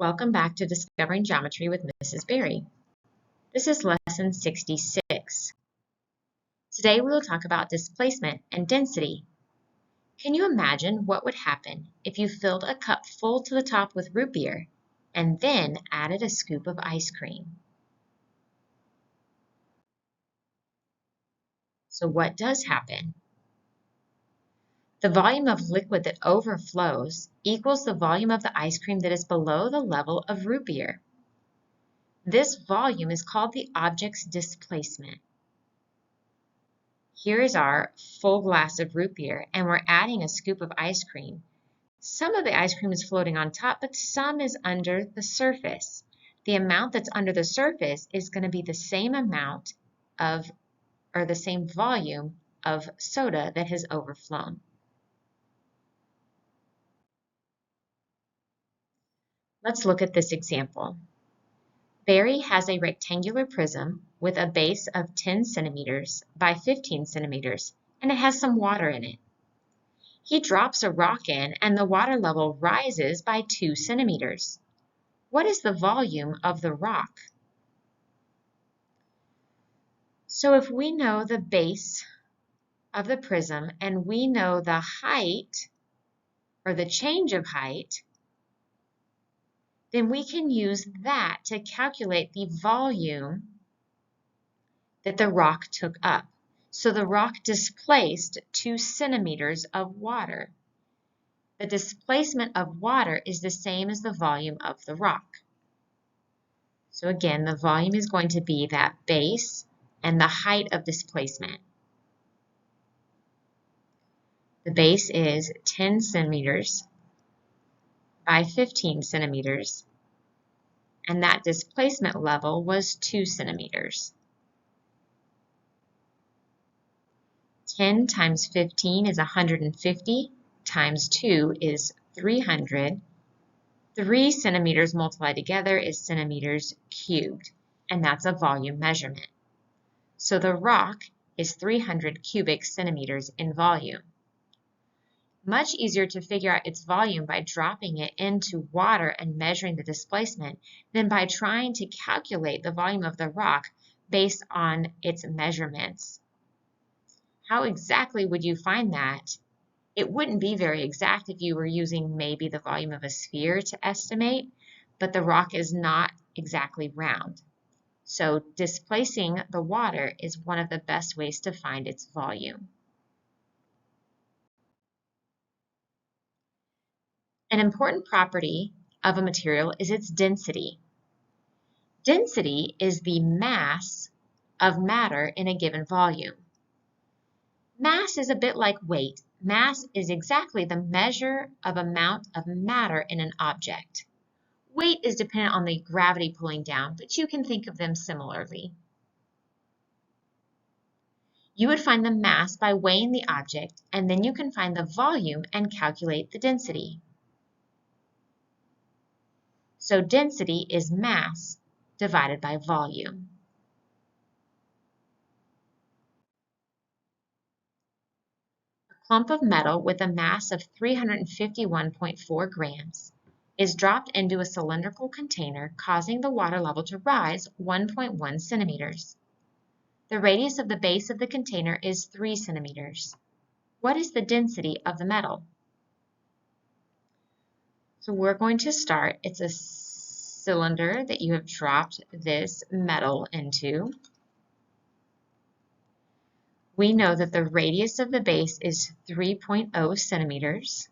Welcome back to Discovering Geometry with Mrs. Berry. This is lesson 66. Today we will talk about displacement and density. Can you imagine what would happen if you filled a cup full to the top with root beer and then added a scoop of ice cream? So what does happen? The volume of liquid that overflows equals the volume of the ice cream that is below the level of root beer. This volume is called the object's displacement. Here is our full glass of root beer, and we're adding a scoop of ice cream. Some of the ice cream is floating on top, but some is under the surface. The amount that's under the surface is going to be the same amount of, or the same volume of soda that has overflown. Let's look at this example. Barry has a rectangular prism with a base of 10 centimeters by 15 centimeters, and it has some water in it. He drops a rock in, and the water level rises by 2 centimeters. What is the volume of the rock? So if we know the base of the prism and we know the height, or the change of height, then we can use that to calculate the volume that the rock took up. So the rock displaced 2 centimeters of water. The displacement of water is the same as the volume of the rock. So again, the volume is going to be that base and the height of displacement. The base is 10 centimeters by 15 centimeters, and that displacement level was 2 centimeters. 10 times 15 is 150, times 2 is 300. 3 centimeters multiplied together is centimeters cubed, and that's a volume measurement. So the rock is 300 cubic centimeters in volume. Much easier to figure out its volume by dropping it into water and measuring the displacement than by trying to calculate the volume of the rock based on its measurements. How exactly would you find that? It wouldn't be very exact if you were using maybe the volume of a sphere to estimate, but the rock is not exactly round. So displacing the water is one of the best ways to find its volume. An important property of a material is its density. Density is the mass of matter in a given volume. Mass is a bit like weight. Mass is exactly the measure of amount of matter in an object. Weight is dependent on the gravity pulling down, but you can think of them similarly. You would find the mass by weighing the object, and then you can find the volume and calculate the density. So density is mass divided by volume. A clump of metal with a mass of 351.4 grams is dropped into a cylindrical container, causing the water level to rise 1.1 centimeters. The radius of the base of the container is 3 centimeters. What is the density of the metal? So we're going to start, it's a cylinder that you have dropped this metal into. We know that the radius of the base is 3.0 centimeters,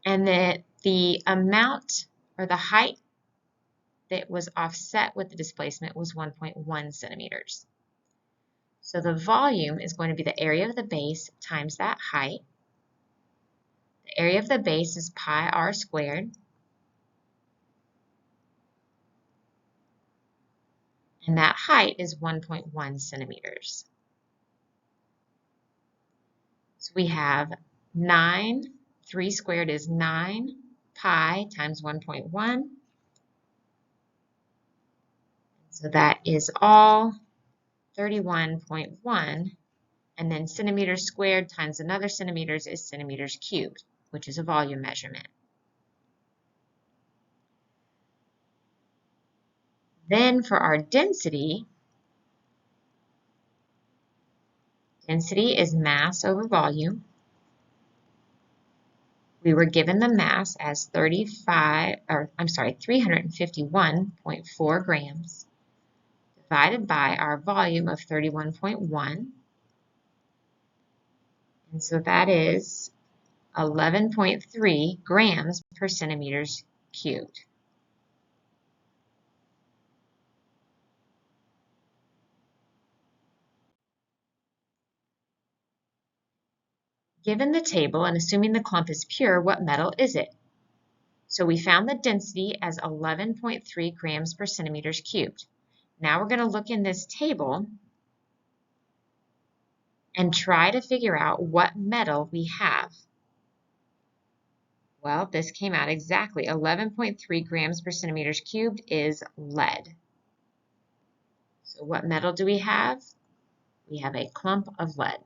and that the amount or the height that was offset with the displacement was 1.1 centimeters. So the volume is going to be the area of the base times that height. The area of the base is pi r squared. And that height is 1.1 centimeters. So we have 3 squared is 9 pi times 1.1. So that is all 31.1. And then centimeters squared times another centimeters is centimeters cubed, which is a volume measurement. Then for our density, density is mass over volume. We were given the mass as 351.4 grams divided by our volume of 31.1. And so that is 11.3 grams per centimeters cubed. Given the table and assuming the clump is pure, what metal is it? So we found the density as 11.3 grams per centimeters cubed. Now we're going to look in this table and try to figure out what metal we have. Well, this came out exactly. 11.3 grams per centimeters cubed is lead. So what metal do we have? We have a clump of lead.